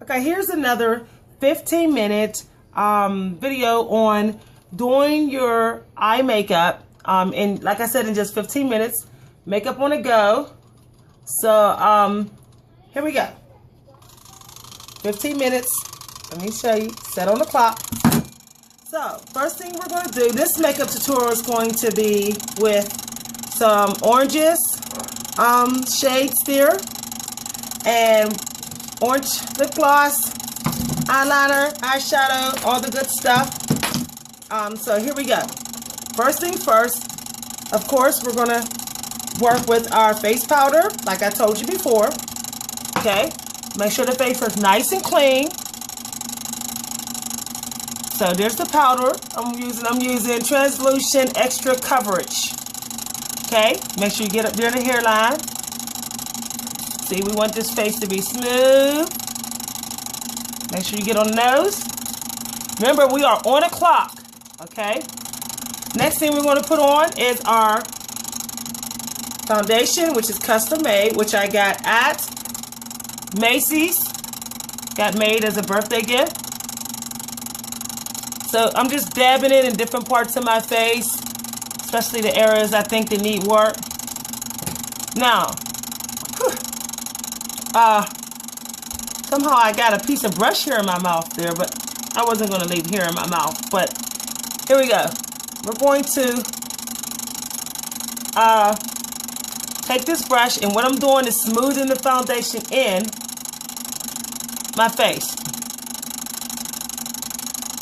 Okay, here's another 15-minute video on doing your eye makeup. And like I said, in just 15 minutes, makeup on the go. So here we go. 15 minutes. Let me show you. Set on the clock. So first thing we're going to do, this makeup tutorial is going to be with some oranges, shades there, and orange lip gloss, eyeliner, eyeshadow, all the good stuff. So here we go. First thing first, of course, we're going to work with our face powder, like I told you before. Okay, make sure the face is nice and clean. So there's the powder I'm using Translucent Extra Coverage. Okay, make sure you get up there in the hairline. See, we want this face to be smooth. Make sure you get on the nose. Remember, we are on a clock. Okay. Next thing we're going to put on is our foundation, which is custom made, which I got at Macy's. Got made as a birthday gift. So I'm just dabbing it in different parts of my face, especially the areas I think that need work. Now, somehow I got a piece of brush hair in my mouth there, but I wasn't going to leave hair in my mouth. But here we go. We're going to take this brush, and what I'm doing is smoothing the foundation in my face.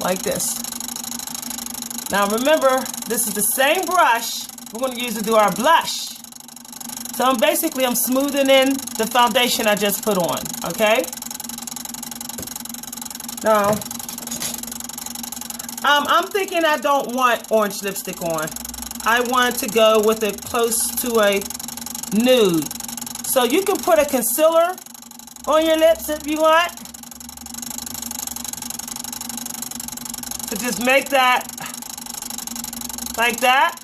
Like this. Now remember, this is the same brush we're going to use to do our blush. So I'm smoothing in the foundation I just put on, okay? Now, I'm thinking I don't want orange lipstick on. I want to go with it close to a nude. So you can put a concealer on your lips if you want. To just make that like that.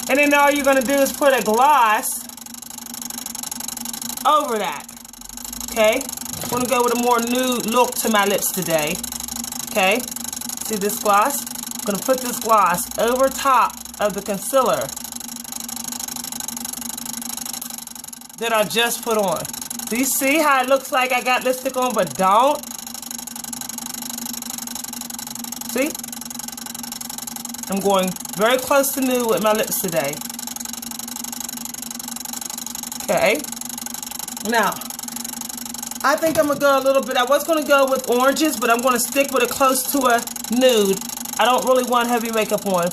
And then all you're going to do is put a gloss over that. Okay? I'm going to go with a more nude look to my lips today. Okay? See this gloss? I'm going to put this gloss over top of the concealer that I just put on. Do you see how it looks like I got lipstick on but don't? See? I'm going very close to nude with my lips today. Okay. Now, I think I'm going to go a little bit. I was going to go with oranges, but I'm going to stick with it close to a nude. I don't really want heavy makeup on.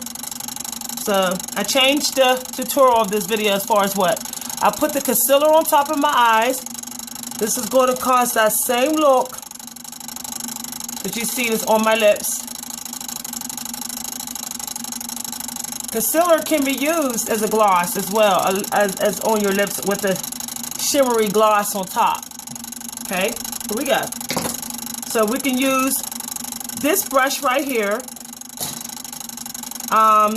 So, I changed the tutorial of this video as far as what? I put the concealer on top of my eyes. This is going to cause that same look that you see this on my lips. Concealer can be used as a gloss as well as on your lips with a shimmery gloss on top. Okay, here we go. So we can use this brush right here, a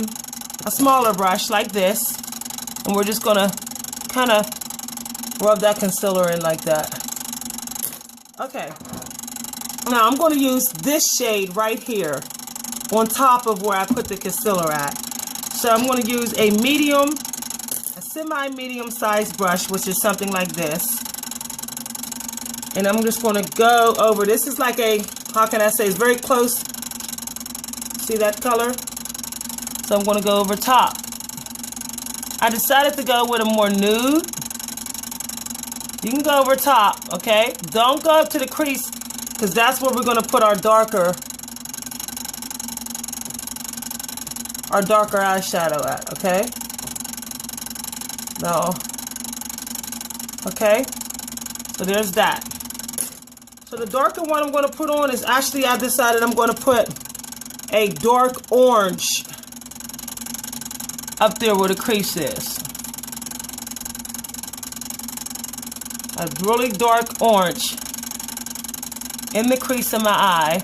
smaller brush like this, and we're just gonna kind of rub that concealer in like that. Okay, now I'm going to use this shade right here on top of where I put the concealer at. So I'm going to use a semi-medium sized brush, which is something like this. And I'm just going to go over. This is like a, how can I say, it's very close. See that color? So I'm going to go over top. I decided to go with a more nude. You can go over top, okay? Don't go up to the crease, because that's where we're going to put our darker eyeshadow at, okay? No. Okay? So there's that. So the darker one I'm going to put on is actually, I decided I'm going to put a dark orange up there where the crease is. A really dark orange in the crease of my eye.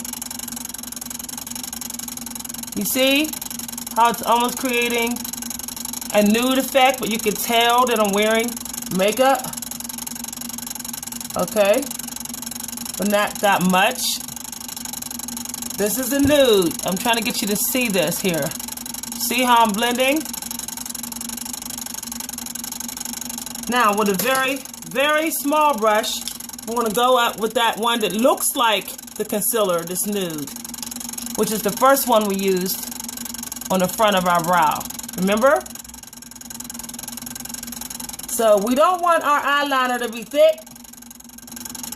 You see how it's almost creating a nude effect, but you can tell that I'm wearing makeup. Okay, but not that much. This is a nude. I'm trying to get you to see this here. See how I'm blending? Now, with a very, very small brush, we're going to go up with that one that looks like the concealer, this nude, which is the first one we used on the front of our brow. Remember? So we don't want our eyeliner to be thick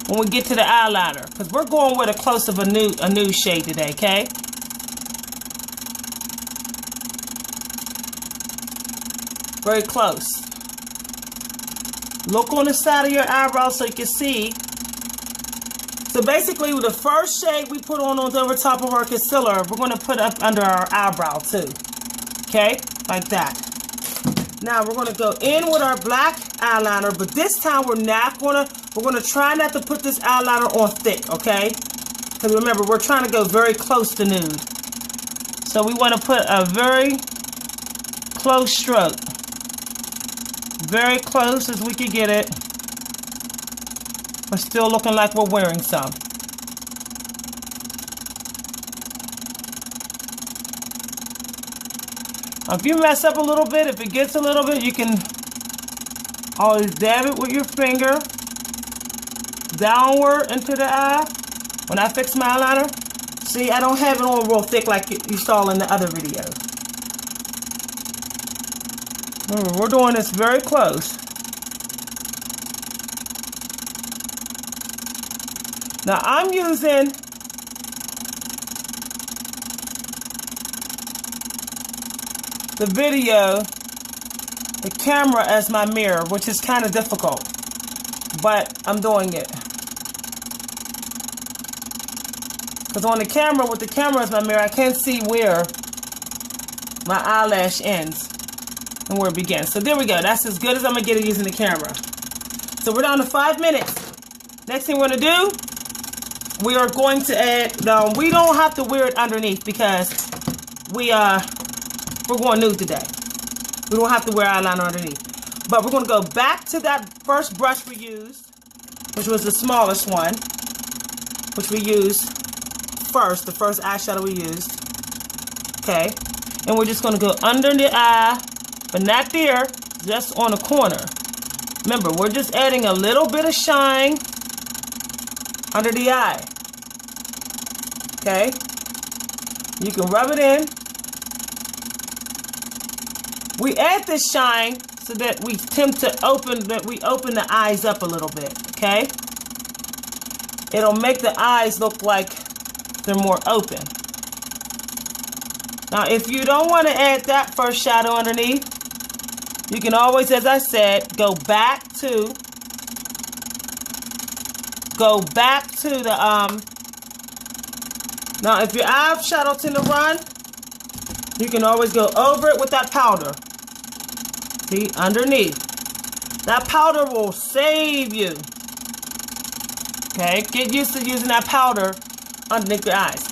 when we get to the eyeliner, because we're going with a close of a nude shade today, okay? Very close. Look on the side of your eyebrow so you can see. So basically, with the first shade we put on over top of our concealer, we're going to put up under our eyebrow too. Okay? Like that. Now we're going to go in with our black eyeliner, but this time we're going to try not to put this eyeliner on thick, okay? Because remember, we're trying to go very close to nude. So we want to put a very close stroke. Very close as we can get it. We're still looking like we're wearing some. If you mess up a little bit, if it gets a little bit, you can always dab it with your finger downward into the eye. When I fix my eyeliner, see, I don't have it on real thick like you saw in the other video. Remember, we're doing this very close. Now I'm using the video, the camera as my mirror, which is kind of difficult, but I'm doing it. Because on the camera, with the camera as my mirror, I can't see where my eyelash ends and where it begins. So there we go. That's as good as I'm going to get it using the camera. So we're down to 5 minutes. Next thing we're going to do, we are going to add, no, we don't have to wear it underneath because we're going nude today. We don't have to wear eyeliner underneath. But we're going to go back to that first brush we used, which was the smallest one, which we used first, the first eyeshadow we used. Okay. And we're just going to go under the eye, but not there, just on the corner. Remember, we're just adding a little bit of shine under the eye. Okay? You can rub it in. We add this shine so that we attempt to open the eyes up a little bit, okay? It'll make the eyes look like they're more open. Now, if you don't want to add that first shadow underneath, you can always, as I said, go back to the, now if your eyeshadow tend to run, you can always go over it with that powder. See, underneath. That powder will save you. Okay, get used to using that powder underneath your eyes.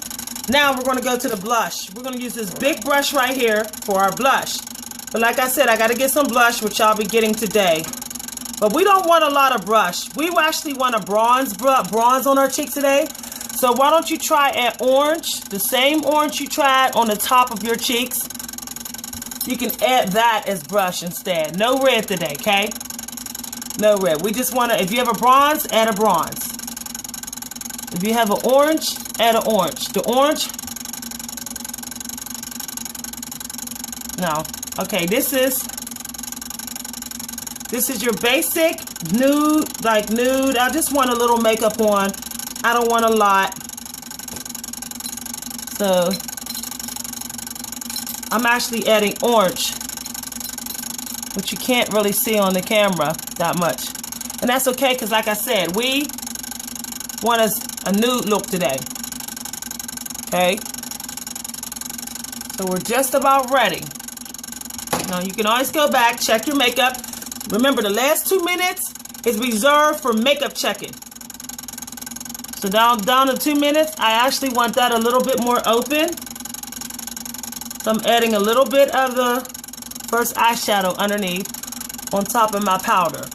Now we're going to go to the blush. We're going to use this big brush right here for our blush. But like I said, I got to get some blush, which I'll be getting today. But we don't want a lot of brush. We actually want a bronze on our cheeks today. So why don't you try an orange, the same orange you tried on the top of your cheeks. You can add that as brush instead. No red today, okay? No red. We just want to, if you have a bronze, add a bronze. If you have an orange, add an orange. The orange, no. Okay, this is your basic nude, like nude. I just want a little makeup on. I don't want a lot. So I'm actually adding orange, which you can't really see on the camera that much. And that's okay, because like I said, we want a nude look today. Okay? So we're just about ready. Now you can always go back, check your makeup. Remember, the last 2 minutes is reserved for makeup checking. So down to 2 minutes, I actually want that a little bit more open. So I'm adding a little bit of the first eyeshadow underneath on top of my powder.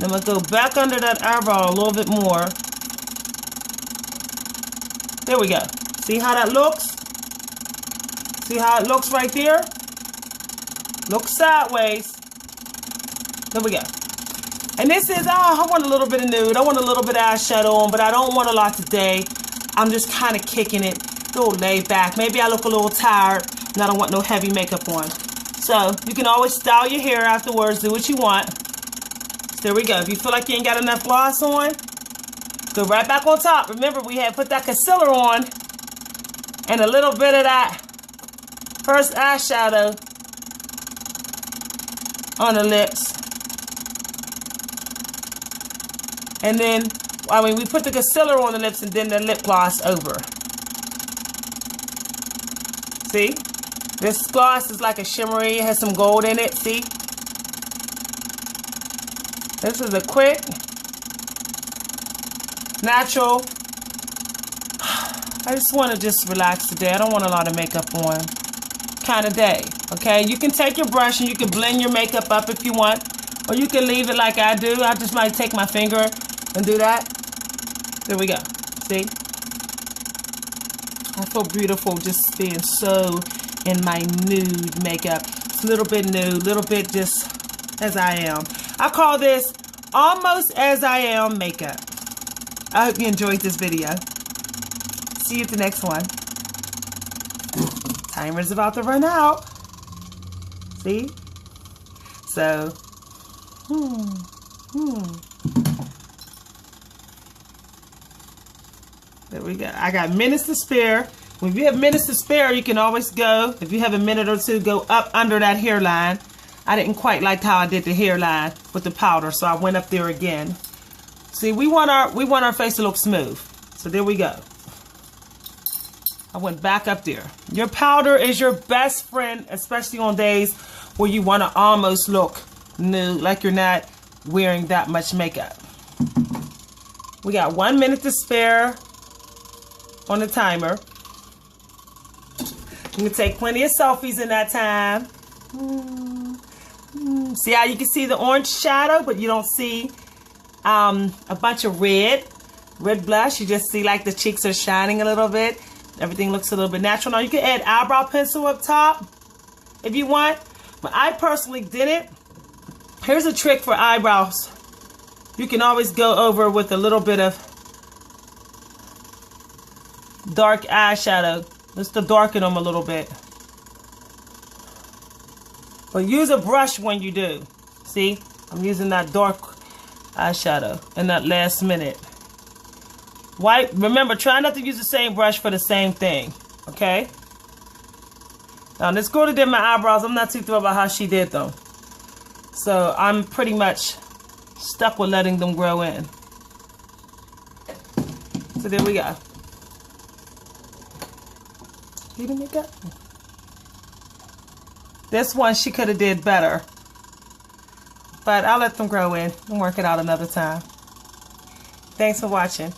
Then I'm going to go back under that eyebrow a little bit more. There we go. See how that looks? See how it looks right there? Look sideways. There we go. And this is, I want a little bit of nude. I want a little bit of eyeshadow on, but I don't want a lot today. I'm just kind of kicking it, a little laid back. Maybe I look a little tired and I don't want no heavy makeup on. So you can always style your hair afterwards, do what you want. So there we go. If you feel like you ain't got enough gloss on, go right back on top. Remember, we had put that concealer on and a little bit of that first eyeshadow on the lips. And then, we put the concealer on the lips and then the lip gloss over. See? This gloss is like a shimmery, it has some gold in it, see? This is a quick, natural, I just want to just relax today. I don't want a lot of makeup on kind of day, okay? You can take your brush and you can blend your makeup up if you want, or you can leave it like I do. I just might take my finger and do that. There we go. See? I feel beautiful just being so in my nude makeup. It's a little bit nude, a little bit just as I am. I call this almost as I am makeup. I hope you enjoyed this video. See you at the next one. Timer's about to run out. See? So, there we go. I got minutes to spare. When you have minutes to spare, you can always go, if you have a minute or two, go up under that hairline. I didn't quite like how I did the hairline with the powder, so I went up there again. See, we want our face to look smooth. So there we go. I went back up there. Your powder is your best friend, especially on days where you want to almost look nude, like you're not wearing that much makeup. We got 1 minute to spare on the timer. You can take plenty of selfies in that time. See how you can see the orange shadow, but you don't see a bunch of red blush. You just see like the cheeks are shining a little bit. Everything looks a little bit natural. Now you can add eyebrow pencil up top if you want, but I personally didn't. Here's a trick for eyebrows. You can always go over with a little bit of dark eyeshadow just to darken them a little bit. But use a brush when you do. See, I'm using that dark eyeshadow in that last minute. Remember, try not to use the same brush for the same thing, okay? Now, this girl that did my eyebrows, I'm not too thrilled about how she did them. So, I'm pretty much stuck with letting them grow in. So, there we go. See the makeup? This one, she could have did better. But I'll let them grow in and work it out another time. Thanks for watching.